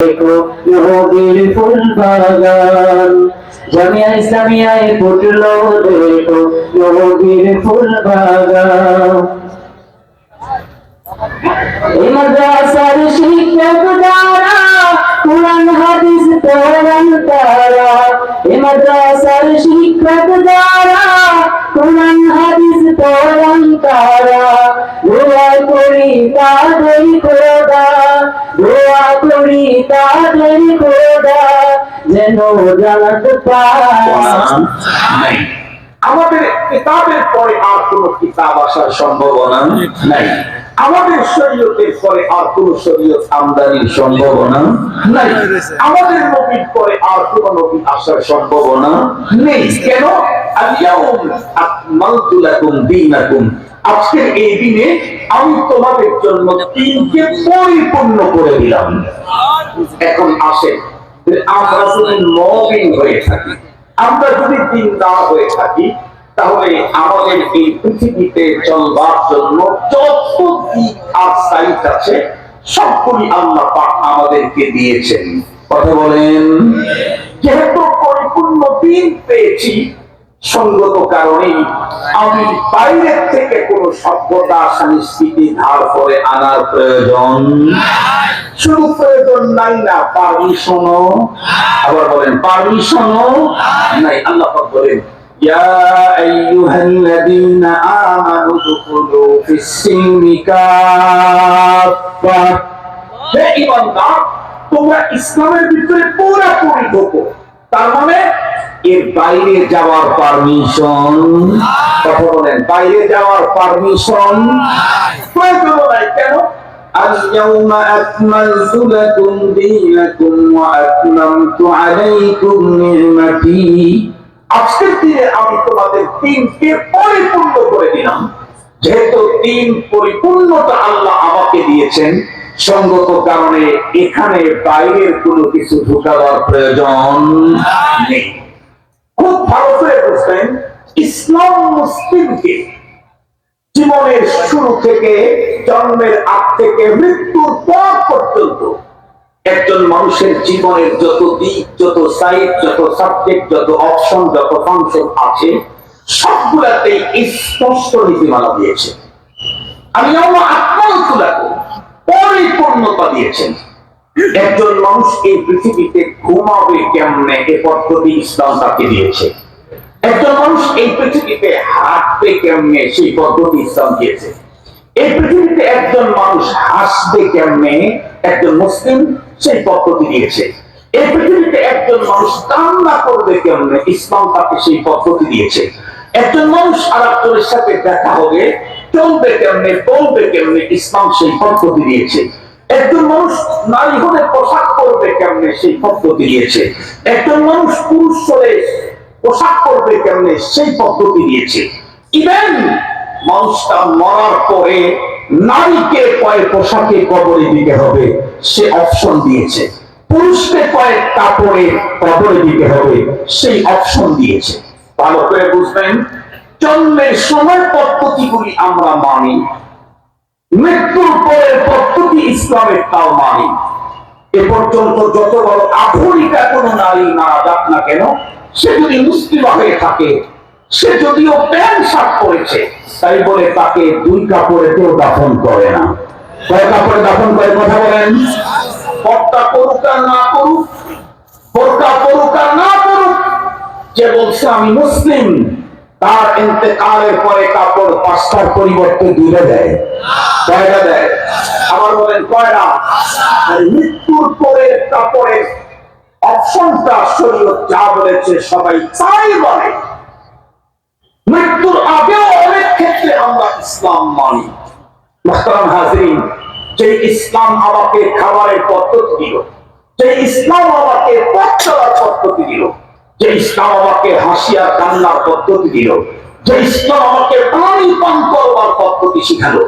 ইহুদির ফুল বাগান জামিয়া ইসলামিয়ায় ফুটলো দেখো ইহুদির ফুল বাগান। এই মাদ্রাসার শিক্ষক যারা কুরআন হাদিস পড়ান তারা, এই মাদ্রাসার শিক্ষক যারা কুরআন হাদিস পড়ান তারা, দোয়া করি তাদের খোদা, দোয়া করি তাদের খোদা যেন জান্নাত পায়। আমাদের কিতাবের পরে আর কোন কিতাব আসার সম্ভাবনা নাই। আমাদের শরীয়তের পরে আর কোন শরীয়ত আমদানির সম্ভাবনা নাই। আমাদের নবীর পরে আর কোন নবী আসার সম্ভাবনা নেই। কেন? আল-ইয়াউম আকমালতু লাকুম দীনাকুম, আজকের এই দিনে আমি তোমাদের জন্য দ্বীনকে পরিপূর্ণ করে দিলাম। এখন আসেন, আমরা যদি মুমিন হয়ে থাকি, আমরা যদি দ্বীনদার হয়ে থাকি, তাহলে আমাদের এই পৃথিবীতে চলবার জন্য যত দিক আর সাইট আছে সবগুলি আল্লাহ পাক আমাদেরকে দিয়েছেন। কথা বলেন। যেহেতু পরিপূর্ণ দ্বীন পেয়েছি, সঙ্গত কারণেই আমি বাইরের থেকে কোন সভ্যতা সংস্কৃতি ধার করে আনার প্রয়োজন শুধু প্রয়োজন নাই না, পারমিশনও, আবার বলেন পারমিশনও নাই। আল্লাহ পাক বলেন ইয়া আইয়ুহাল্লাযীনা আমানু দুখুলু ফিস-সিলমি কাফা, হে ঈমানদার তোমরা ইসলামের ভিতরে পুরোপুরি ঢোকো। তার মানে এর বাইরে যাওয়ার পারমিশন, কথা বলেন, বাইরে যাওয়ার পারমিশন প্রয়োজন নাই। কেন? اليوم أكملت لكم دينكم وأتممت عليكم نعمتي, আজকের দিনে আমি তোমাদের দ্বীনকে পরিপূর্ণ করে দিলাম। যেহেতু দ্বীন পরিপূর্ণতা আল্লাহ আমাকে দিয়েছেন, সঙ্গত কারণে এখানে বাইরের কোনো কিছু ঢোকাবার প্রয়োজন নেই। খুব ভালো করে বুঝবেন, ইসলাম মুসলিমকে জীবনের শুরু থেকে, জন্মের আগ থেকে মৃত্যুর পর পর্যন্ত একজন মানুষের জীবনের যত দিক, যত সাইড, যত সাবজেক্ট, যত অপশন, যত ফাংশন আছে সবগুলাতেই স্পষ্ট নীতিমালা দিয়েছে। আমি আমার আকমালতু লাকুম, পরিপূর্ণতা দিয়েছেন। একজন মানুষ এই পৃথিবীতে ঘুমাবে কেমনে এ পদ্ধতি ইসলাম তাকে দিয়েছে। একজন মানুষ এই পৃথিবীতে হাঁটবে কেমনে সেই পদ্ধতি ইসলাম দিয়েছে। এই পৃথিবীতে একজন মানুষ হাসবে কেমনে একজন মুসলিম সেই পদ্ধতি দিয়েছে। এই পৃথিবীতে একজন মানুষ কান্না করবে কেমনে ইসলাম তাকে সেই পদ্ধতি দিয়েছে। একজন মানুষ আরেকজনের সাথে দেখা হবে, চলবে কেমনে, বলবে কেমনে ইসলাম সেই পদ্ধতি দিয়েছে। একজন মানুষ নারী হলে পোশাক পরবে কেমনে সেই পদ্ধতি দিয়েছে। একজন মানুষ পুরুষ হলে পোশাক পরবে কেমনে সেই পদ্ধতি দিয়েছে। ইভেন মানুষটা মরার পরে নারীকে কয় পোশাকে কবরে দিতে হবে সে অপশন দিয়েছে, পুরুষকে কয় কাপড়ে কবরে দিতে হবে সেই অপশন দিয়েছে। ভালো করে বুঝবেন, জন্মের সময় পদ্ধতিগুলি আমরা মানি, মৃত্যুর পরের পদ্ধতি ইসলামের তাও মানি। এ পর্যন্ত যত বড় আফ্রিকা কোন নারী মারা যাক না কেন, সে যদি মুসলিমা হয়ে থাকে, সে যদিও প্যান্ট শার্ট পরেছে, তাই বলে তাকে দুই কাপড়ে কেউ দাফন করে না। কয় কাপড়ে দাফন করে? কথা বলেন। পর্দা করুক আর না করুক, বোরকা পরুক আর না পরুক, যে বলছে আমি মুসলিম, তার ইন্তেকালের পরে কাপড় পাঁচটার পরিবর্তে দুইটা দেয়। কয়টা দেয়? আবার বলেন কয়টা? মৃত্যুর পরে কাপড়ের অপশনটা শরীয়ত যা বলেছে সবাই তাই বলে। মৃত্যুর আগেও অনেক ক্ষেত্রে আমরা ইসলাম মানি। মুহতারাম হাজিরিন, যে ইসলাম আমাকে খাবারের পদ্ধতি দিল, যে ইসলাম আমাকে পথ চলার পদ্ধতি দিল, যে ইসলাম আমাকে হাসি আর কান্নার পদ্ধতি দিল, যে ইসলাম আমাকে পানি পান করবার পদ্ধতি শিখালো,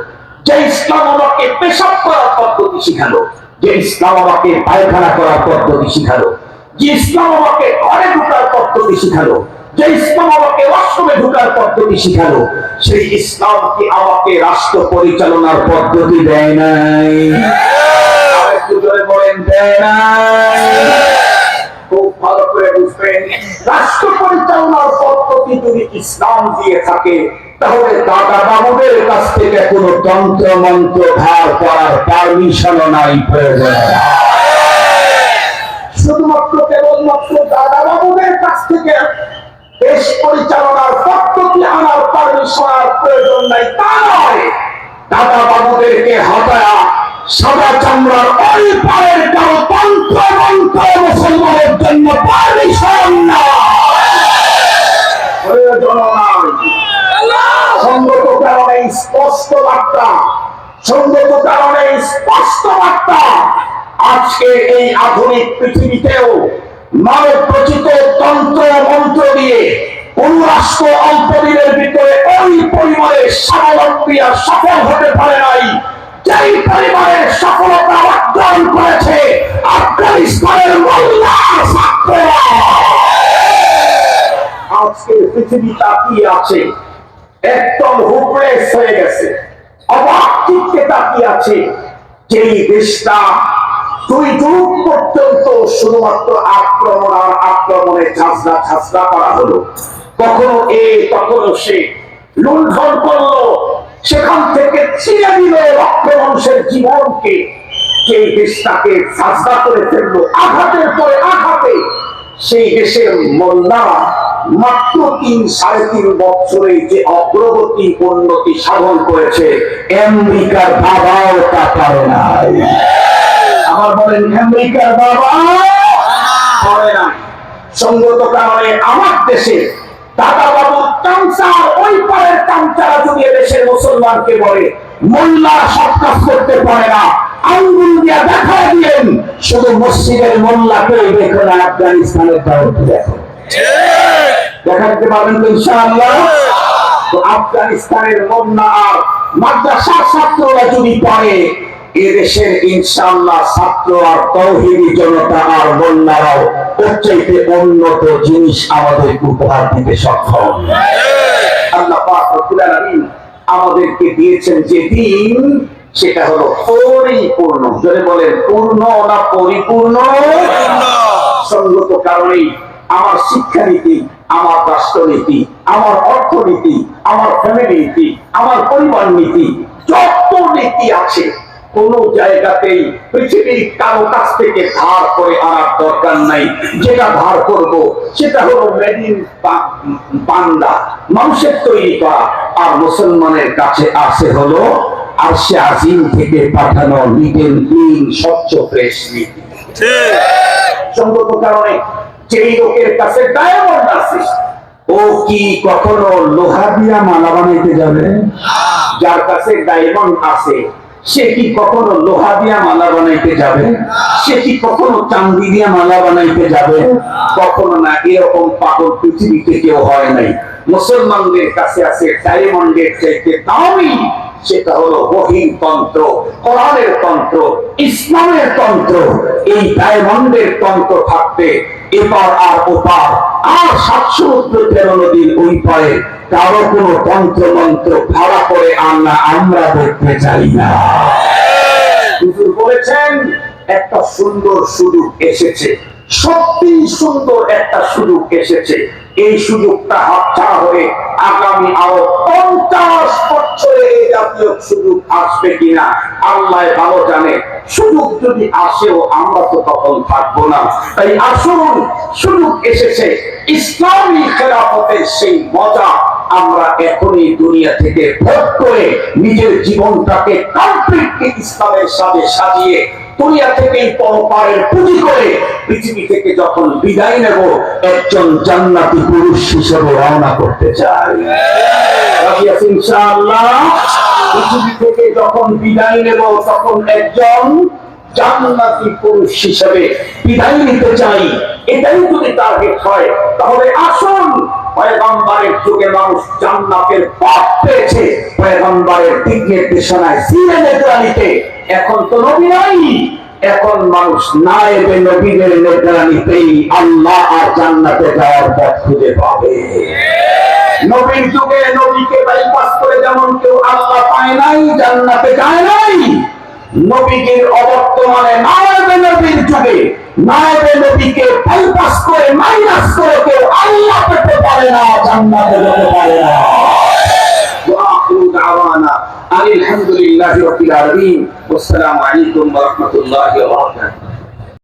যে ইসলাম আমাকে পেশাব করার পদ্ধতি শিখালো, যে ইসলাম আমাকে পায়খানা করার পদ্ধতি শিখালো, যে ইসলাম আমাকে ঘরে ঢোকার পদ্ধতি শিখালো, যে ইসলাম আমাকে ওয়াশরুমে ঢোকার পদ্ধতি শিখালো, সেই ইসলাম কি আমাকে রাষ্ট্র পরিচালনার পদ্ধতি দেয় নাই? একটু জোরে বলেন দেয় না? খুব ভালো করে বুঝবেন, রাষ্ট্র পরিচালনার পদ্ধতি যদি ইসলাম দিয়ে থাকে, তাহলে দাদা বাবুদের কাছ থেকে কোনো তন্ত্র মন্ত্র ধার করার পারমিশনও নাই, প্রয়োজন। শুধুমাত্র কেবলমাত্র দাদা বাবুদের কাছ থেকে দেশ পরিচালনার পদ্ধতি আনার পারমিশন আর প্রয়োজন নাই তা নয়, দাদা বাবুদেরকে হটায়া সাদা চামড়ার ওই পায়ের কারো তন্ত্র মন্ত্র মুসলমানের জন্য পারমিশন না, প্রয়োজন নাই। সঙ্গত কারণে স্পষ্ট বার্তা, সঙ্গত কারণে স্পষ্ট বার্তা, আজকে এই আধুনিক পৃথিবীতেও মানব রচিত তন্ত্র মন্ত্র দিয়ে কোন রাষ্ট্র অল্প দিনের ভিতরে ওই পরিমাণে স্বাবলম্বী আর সফল হতে পারে নাই যেই পরিমাণে সফলতা অর্জন করেছে আফগানিস্তানের মোল্লা ছাত্ররা। আজকে পৃথিবী তাকিয়ে আছে, একদম হোপলেস হয়ে গেছে, অবাক চিত্তে তাকিয়ে আছে। যেই দেশটা 2 যুগ পর্যন্ত শুধুমাত্র আক্রমণ আর আক্রমণে ঝাঁঝরা ঝাঁঝরা করা হলো, কখনো এ কখনো সে লুণ্ঠন করলো, সেখান থেকে ছিঁড়ে দিল লক্ষ মানুষের জীবনকে, সেই দেশটাকে ঝাঁঝরা করে ফেললো আঘাতের পরে আঘাতে। সেই দেশের মোল্লারা মাত্র 3-3.5 বছরে যে অগ্রগতি উন্নতি সাধন করেছে, আমেরিকার বাবাও তা পারে নাই। আমার বলেন, আমেরিকার বাবা পারে নাই। সঙ্গত কারণে আমার দেশে দাদা বাবু চামচার ওই পারের চামচারা যদি দেশের মুসলমানকে বলে মোল্লারা সব কাজ করতে পারে না, আঙ্গুল দিয়া দেখা দিলেন, শুধু মসজিদের মোল্লাকে দেখো না, আফগানিস্তানের দাওয়াত দেখো, দেখাতে পারবেন তো ইনশাআল্লাহ। তো আফগানিস্তানের মোল্লা আর মাদ্রাসার ছাত্ররা যদি পারে, এদেশের ইনশাআল্লাহ ছাত্র আর তাওহীদি জনতা আর মোল্লারাও ওর চাইতে উন্নত জিনিস আমাদের উপহার দিতে সক্ষম। আল্লাহ পাক রব্বুল আলামিন আমাদেরকে দিয়েছেন যে দিন, সেটা হলো পরিপূর্ণ। যদি বলেন পূর্ণ না পরিপূর্ণ? সঙ্গত কারণেই আমার শিক্ষানীতি, আমার রাষ্ট্রনীতি, আমার অর্থনীতি, আমার ফ্যামিলি নীতি, আমার পরিবার নীতি, যত নীতি আছে কোন জায়গাতেই পৃথিবীর কারো কাছ থেকে ধার করে আনার দরকার নাই। যেটা ধার করব সেটা হলো মেড ইন বান্দা, মানুষের তৈরি করা। আর মুসলমানের কাছে আছে হলো আরশে আজিম থেকে পাঠানো নিট এন্ড ক্লিন, স্বচ্ছ ফ্রেশ নীতি। সঙ্গত কারণে যেই লোকের কাছে ডায়মন্ড আছে, ও কি কখনো লোহা দিয়া মালা বানাইতে যাবে? যার কাছে ডায়মন্ড আছে, সে কি কখনো লোহা দিয়া মালা বানাইতে যাবে? সে কি কখনো চাঁদি দিয়া মালা বানাইতে যাবে? কখনো না। এরকম পাগল পৃথিবীতে কেউ হয় নাই। মুসলমানদের কাছে আছে ডায়মন্ডের চাইতে দামি, সেটা হলো ওহীর তন্ত্র, কোরআনের তন্ত্র, ইসলামের তন্ত্র। এই ডায়মন্ডের তন্ত্র থাকতে এপার আর ওপার আর 713 নদীর ওই পারে কারো কোনো তন্ত্র মন্ত্র ভাড়া করে আমরা দেখতে চাই না। হুজুর বলেছেন একটা সুন্দর সুযোগ এসেছে, সত্যি সুন্দর একটা সুযোগ এসেছে। এই সুযোগটা হাতছাড়া হয়ে আগামী আরো 50 বছরে এই জাতীয় সুযোগ আসবে কিনা আল্লাহ ভালো জানে। সুযোগ যদি আসেও আমরা তো তখন থাকবো না। তাই আসুন, সুযোগ এসেছে, ইসলামী খেলাফতের সেই মজা আমরা এখনই দুনিয়া থেকে ভোগ করে নিজের জীবনটাকে কমপ্লিটলি ইসলামের সাথে সাজিয়ে দুনিয়া থেকেই পরপারের পুঁজি করে পৃথিবী থেকে যখন বিদায় নেব, একজন জান্নাতি পুরুষ হিসেবে রওনা করতে চাই। ইনশাআল্লাহ পৃথিবী থেকে যখন বিদায় নেব, তখন একজন জান্নাতি পুরুষ হিসেবে বিদায় নিতে চাই। এটাই যদি টার্গেট হয়, তাহলে আসুন, পয়গম্বরের যুগে মানুষ জান্নাতের পথ পেয়েছে, পয়গম্বরের দিক নির্দেশনায় সিনেমেতে। এখন তো নবী নাই, এখন মানুষ নায়েবে নবীদের নির্দেশনাতেই আল্লাহ আর জান্নাতে যাওয়ার পথ খুঁজে পাবে। নবীর যুগে নবীকে বাইপাস করে যেমন কেউ আল্লাহ পায় নাই, জান্নাতে যায় নাই, নবীকে অবর্তমানে নায়েবে নবীর যুগে নায়েবে নবীকে বাইপাস করে মাইনাস করে কেউ আল্লাহ পেতে পারে না, জান্নাতে যেতে পারে না। ওয়া আখিরু দাওয়ানা আলহামদুলিল্লাহি রাব্বিল আলামিন। আসসালামু আলাইকুম ওয়া রাহমাতুল্লাহি ওয়া বারাকাতুহু।